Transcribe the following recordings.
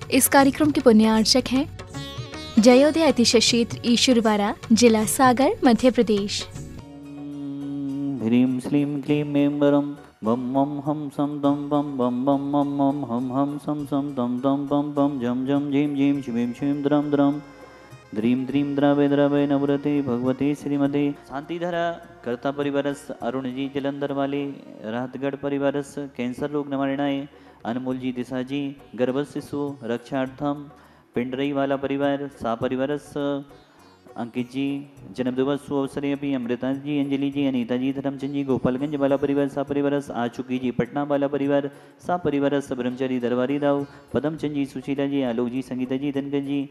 इस कार्यक्रम के पुण्यार्चक हैं जयोदय अतिशय क्षेत्र ईश्वरवाड़ा, जिला सागर, मध्य प्रदेश। ह्रीं श्रीं क्लीं ऐं वरं बम मम हम सम दम बम बम बम मम मम हम सम सम दम दम बम बम झम झम झीं झीं शिवीं शिवीं द्रम द्रम द्रीं द्रीं द्रावे द्रावे नवरते भगवती श्रीमती शांतिधारा कर्ता परिवारस अरुण जी जलंधर वाले राहतगढ़ परिवारस कैंसर रोग निवारणाय अनमोल जी दिशा जी गर्भ शिशु रक्षार्थम पिंडरई वाला परिवार सा परिवारस अंकित जी जन्म दिवस शुभ अवसर अभी अमृता जी अंजलि जी अनीता जी धर्मचंद जी गोपालगंज वाला परिवार सा परिवारस आचुकी जी पटना वाला परिवार सा परिवारस ब्रह्मचारी दरबारी दाव पदमचंद जी सुशीला जी आलोक जी संगीता जी धनकर जी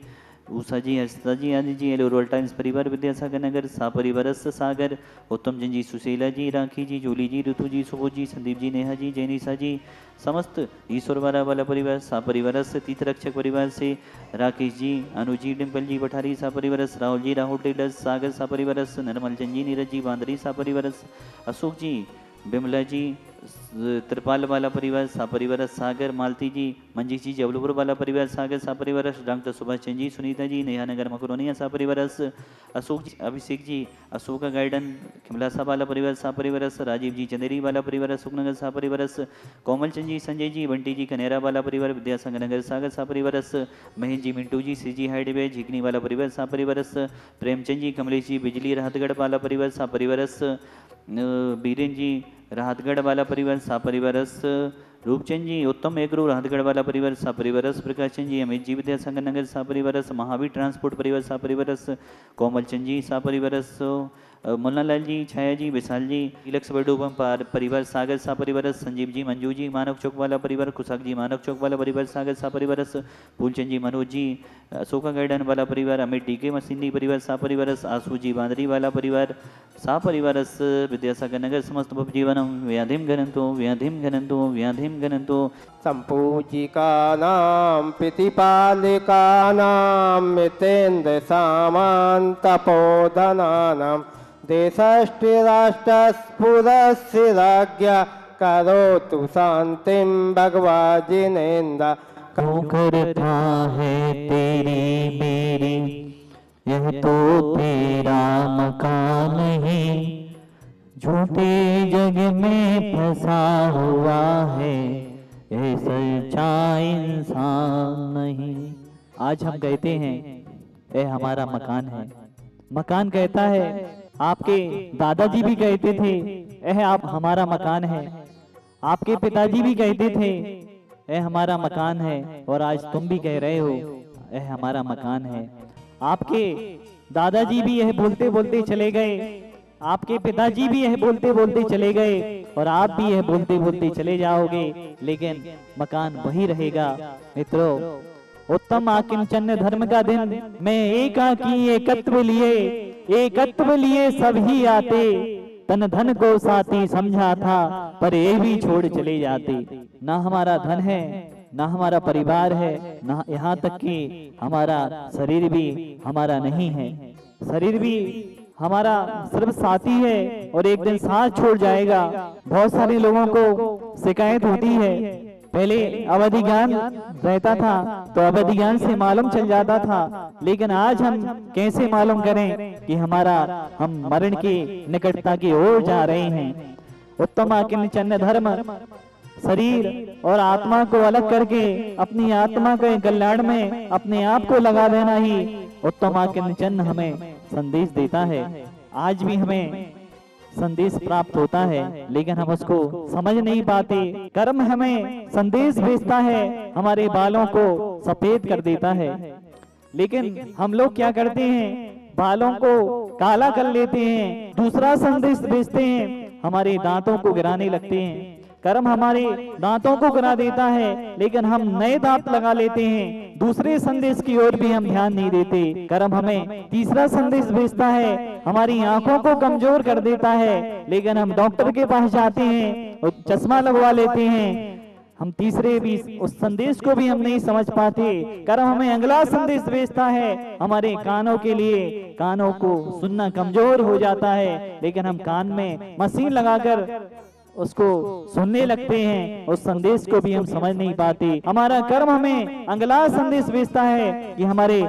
उषा जी हर्षिता जी आदि जी एलोरल टाइम्स परिवार विद्यासागर नगर सा परिवारस सागर उत्तम चंद जी सुशीला जी राखी जी जोली जी ऋतु जी सुबोध जी संदीप जी नेहा जी जैनिसा जी समस्त ईश्वरवाड़ा वाला परिवार सा परिवारस तीर्थ रक्षक परिवार से राकेश जी अनुज जी डिम्पल जी पठारी सा परिवारस राहुल जी राहुल टेलर्स सागर सा परिवारस नरमल चंद जी नीरज जी बांदरी सा परिवारस अशोक जी बिमला जी त्रिपाल वाला परिवार सा परिवार सागर मालती जी मंजीश जी जबलपुर वाला परिवार सागर सा परिवार डॉक्टर सुभाष चंद जी सुनीता जी नेहानगर मकरोनिया सा परिवार अशोक जी अभिषेक जी अशोका गार्डन खिमलासा वाला परिवार सा परिवार राजीव जी चंदेरी वाला परिवार सुखनगर सा परिवार कोमल चंद जी संजय जी बंटी जी कनेरा वाला परिवार विद्यासागर नगर सागर सा परिवार महेंद्र जी मिंटू जी सी जी हाईडवे झिकनी वाला परिवार सा परिवार प्रेमचंद जी कमलेश जी बिजली राहतगढ़ वाला परिवार सा परिवार बीरेन जी राहतगढ़ वाला परिवार सा परिवारस रूपचंद जी उत्तम एग्रो राहतगढ़ वाला परिवार सा परिवारस प्रकाश चंद जी अमित जी विद्यासागर नगर सा परिवारस महावीर ट्रांसपोर्ट परिवार सा परिवारस कोमल चंद जी सा परिवारस मुन्नालाल जी छाया जी विशाल जी इलक्स बडूबम परिवार सागर सा परिवार संजीव जी मंजू जी मानव चौक वाला परिवार कुशाक जी मानव चौक वाला परिवार सागर सा परिवार फूलचंद जी मनोज जी अशोका गार्डन वाला परिवार अमित डीके मसिंदी परिवार सा परिवार आसू जी बांदरी वाला परिवार सा परिवार विद्यासागर नगर समस्त जीवनम व्याधिम व्याधिम घनंतो संपूजिकानां प्रतिपालिकानां मितेन्द्र सामान्तपोधनानां देशष्टिराष्ट्रस्फुरस्य राज्ञा करोतु शांतिं भगवजिनेन्द्र। करता है तेरी मेरी यह तो तेरा मकान है, झूठे जग में फंसा हुआ है ये सच्चा इंसान नहीं। आज हम कहते हैं ये हमारा मकान है। मकान कहता है, आपके दादाजी भी कहते थे यह आप हमारा मकान है, आपके पिताजी भी कहते थे यह हमारा मकान है, और आज तुम भी कह रहे हो यह हमारा मकान है। आपके दादाजी भी यह बोलते बोलते चले गए, आपके पिताजी भी यह बोलते बोलते चले गए, और आप भी यह बोलते बोलते चले जाओगे, लेकिन मकान वही रहेगा। मित्रों, उत्तम आकिंचन धर्म का दिन में एकाकी एकत्व लिए सभी आते, तन धन को साथी समझा था पर ये भी छोड़ चले जाते। ना हमारा धन है, ना हमारा परिवार है, ना यहाँ तक कि हमारा शरीर भी हमारा नहीं है। शरीर भी हमारा सिर्फ साथी है और एक दिन साथ छोड़ जाएगा। बहुत सारे लोगों को शिकायत होती है, पहले अवधि ज्ञान रहता था तो अवधि ज्ञान से मालूम चल जाता था, लेकिन आज हम कैसे मालूम करें कि हम मरण की निकटता की ओर जा रहे हैं। उत्तम आकिंचन धर्म शरीर और आत्मा को अलग करके अपनी आत्मा के कल्याण में अपने आप को लगा देना ही उत्तम आकिंचन हमें संदेश देता है। आज भी हमें संदेश प्राप्त होता है, लेकिन हम उसको समझ नहीं पाते। कर्म हमें संदेश भेजता है, हमारे बालों को सफेद कर देता है, लेकिन हम लोग क्या करते हैं, बालों को काला कर लेते हैं, दूसरा संदेश भेजते हैं, हमारे दांतों को गिराने लगते हैं। कर्म हमारे दांतों को गिरा देता है, लेकिन हम नए दांत लगा लेते हैं, दूसरे संदेश की ओर भी हम ध्यान नहीं देते। कर्म हमें तीसरा संदेश भेजता है, हमारी आंखों को कमजोर कर देता है, लेकिन हम डॉक्टर के पास जाते हैं और चश्मा लगवा लेते हैं। हम तीसरे भी उस संदेश को भी हम नहीं समझ पाते। कर्म हमें अगला संदेश भेजता है, हमारे कानों के लिए, कानों को सुनना कमजोर हो जाता है, लेकिन हम कान में मशीन लगाकर उसको सुनने लगते हैं, उस संदेश को भी हम समझ नहीं पाते। हमारा कर्म हमें अगला संदेश भेजता है कि हमारे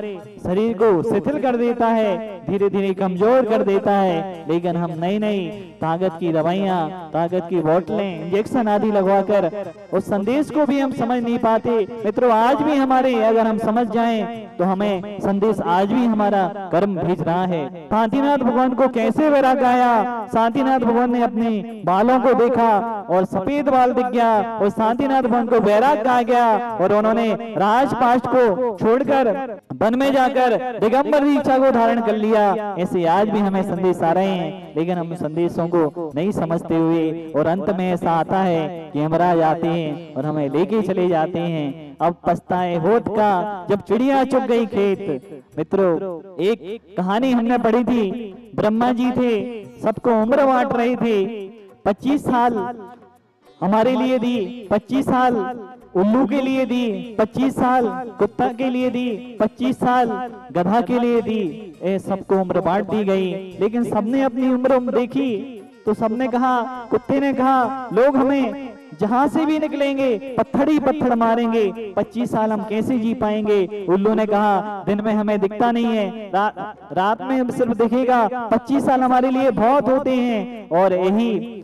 शरीर को शिथिल कर देता है, धीरे धीरे कमजोर कर देता है, लेकिन हम नई नई ताकत की दवाइयाँ, ताकत की बोतलें, इंजेक्शन आदि लगवाकर उस संदेश को भी हम समझ नहीं पाते। मित्रों, आज भी हमारे अगर हम समझ जाएं तो हमें संदेश आज भी हमारा कर्म भेज रहा है। शांतिनाथ भगवान को कैसे वैराग आया? शांतिनाथ भगवान ने अपने बालों को देखा और सफेद बाल दिख गया और शांतिनाथ भगवान को वैराग कहा गया और उन्होंने राजपाट को छोड़कर वन में जाकर दिगंबर दीक्षा को धारण कर लिया। ऐसे आज भी हमें संदेश आ रहे हैं, लेकिन हम संदेशों को नहीं समझते हुए और अंत में ऐसा आता है कि यमराज आते हैं और हमें लेके चले जाते हैं। अब पछताए होत का जब चिड़िया चुग गई खेत। मित्रों, एक कहानी हमने पढ़ी थी, ब्रह्मा जी थे, सबको उम्र बांट रहे थे। 25 साल हमारे लिए दी, 25 साल उल्लू के लिए दी, 25 साल कुत्ता के लिए दी, 25 साल गधा के लिए दी। सबको उम्र बांट दी गई, लेकिन सबने अपनी उम्र देखी तो सबने कहा, कुत्ते ने कहा, लोग हमें जहां से भी निकलेंगे पत्थर ही पत्थर मारेंगे, 25 साल हम कैसे जी पाएंगे। उल्लू ने कहा, दिन में हमें दिखता नहीं है, रात में सिर्फ दिखेगा, 25 साल हमारे लिए बहुत होते हैं। और यही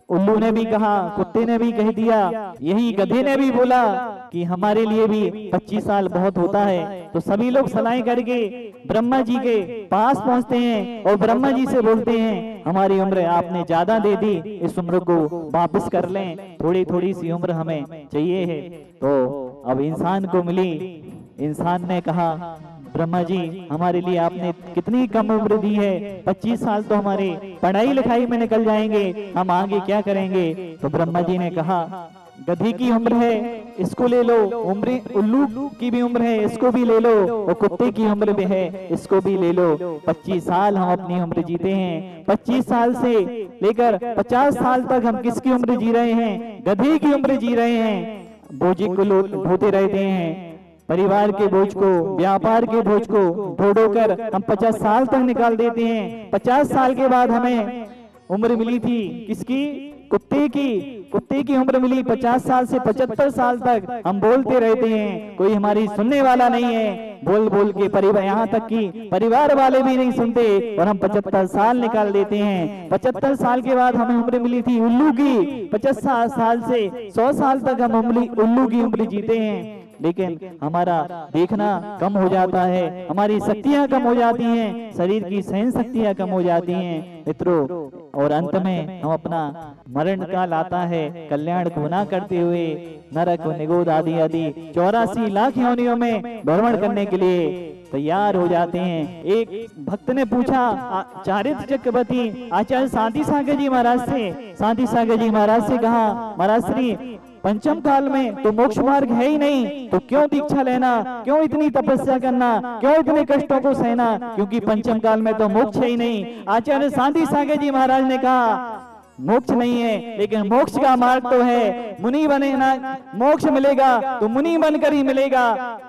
उल्लू ने भी कहा, कुत्ते ने भी कह दिया, यही गधे ने भी बोला कि हमारे लिए भी 25 साल बहुत होता है। तो सभी लोग सलाहें करके ब्रह्मा जी के पास पहुंचते हैं और ब्रह्मा जी से बोलते हैं, हमारी उम्र आपने ज्यादा दे दी, इस उम्र को वापस कर लें, थोड़ी थोड़ी सी उम्र हमें चाहिए है। तो अब इंसान को मिली। इंसान ने कहा, ब्रह्मा जी हमारे लिए आपने कितनी कम उम्र दी है, 25 साल तो हमारे पढ़ाई लिखाई में निकल जाएंगे, हम आगे क्या करेंगे। तो ब्रह्मा जी ने कहा, गधी की उम्र है, इसको ले लो, उम्र उल्लू की भी उम्र है, इसको भी ले लो, और कुत्ते की उम्र भी है, इसको भी ले लो। 25 साल हम अपनी उम्र जीते हैं। 25 साल से लेकर 50 साल तक हम किसकी उम्र जी रहे हैं? गधे की उम्र जी रहे हैं। बोझ को ढोते रहते हैं, परिवार के बोझ को, व्यापार के बोझ को ढो ढो कर हम 50 साल तक निकाल देते हैं। 50 साल के बाद हमें उम्र मिली थी किसकी? कुत्ते की। कुत्ते की उम्र मिली 50 साल से 75 साल तक हम बोलते रहते हैं, कोई हमारी सुनने वाला नहीं है। बोल बोल के परिवार, यहाँ तक कि परिवार वाले भी नहीं सुनते और हम 75 साल निकाल देते हैं। 75 साल के बाद हमें उम्र मिली थी उल्लू की। 50 साल से 100 साल तक हम उल्लू की उम्र जीते हैं, लेकिन हमारा देखना कम हो जाता है, हमारी शक्तियां कम हो जाती हैं, शरीर की सहन शक्तियां कम हो जाती हैं मित्रों। और अंत में हम अपना मरण काल आता है, कल्याण को ना करते हुए नरक, निगोद आदि आदि 84 लाख योनियों में भ्रमण करने के लिए तैयार हो जाते हैं। एक भक्त ने पूछा चारित्र चक्रवर्ती आचार्य शांति सागर जी महाराज से, शांति सागर जी महाराज से कहा, महाराज श्री पंचम काल में तो मोक्ष मार्ग है ही नहीं, तो क्यों दीक्षा लेना, क्यों इतनी तपस्या करना, क्यों इतने कष्टों को सहना, क्योंकि पंचम काल में तो मोक्ष है ही नहीं। आचार्य शांति सागर जी महाराज ने कहा, मोक्ष नहीं है, लेकिन मोक्ष का मार्ग तो है। मुनि बने ना, मोक्ष मिलेगा तो मुनि बनकर ही मिलेगा,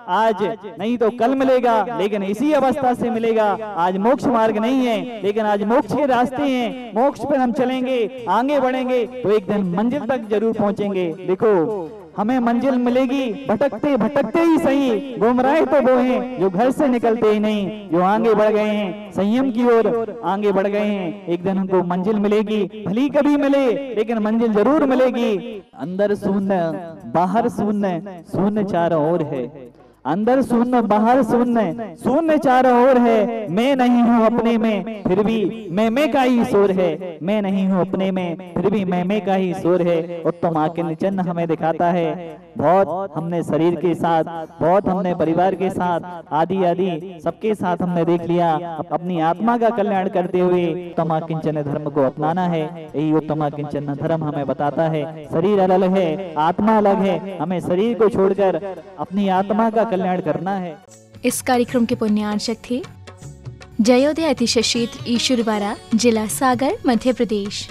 आज नहीं तो कल मिलेगा, लेकिन इसी अवस्था से मिलेगा। आज मोक्ष मार्ग नहीं है, लेकिन आज मोक्ष के रास्ते हैं। मोक्ष पर हम चलेंगे, आगे बढ़ेंगे तो एक दिन मंजिल तक जरूर पहुंचेंगे। देखो, हमें मंजिल मिलेगी भटकते भटकते ही सही, गुमराह तो वो हैं जो घर से निकलते ही नहीं, जो आगे बढ़ गए हैं, संयम की ओर आगे बढ़ गए हैं। एक दिन हमको मंजिल मिलेगी, भली कभी मिले लेकिन मंजिल जरूर मिलेगी। अंदर शून्य बाहर शून्य, शून्य चारों ओर है। अंदर शून्य बाहर शून्य, शून्य चारों ओर है। मैं नहीं हूँ अपने में, फिर भी मैं का ही शोर है। मैं नहीं हूँ अपने में, फिर भी मैं का ही शोर है। उत्तम आकिल चिन्ह हमें दिखाता है। बहुत हमने शरीर के साथ, बहुत हमने परिवार के साथ, आदि आदि सबके साथ हमने देख लिया। अपनी आत्मा का कल्याण करते हुए उत्तम किंचन धर्म को अपनाना है। यही उत्तम किंचन धर्म हमें बताता है। शरीर अलग है, आत्मा अलग है, हमें शरीर को छोड़कर अपनी आत्मा का कल्याण करना है। इस कार्यक्रम के पुण्यार्चक थे जयोदय अतिशय क्षेत्र ईश्वरवारा, जिला सागर, मध्य प्रदेश।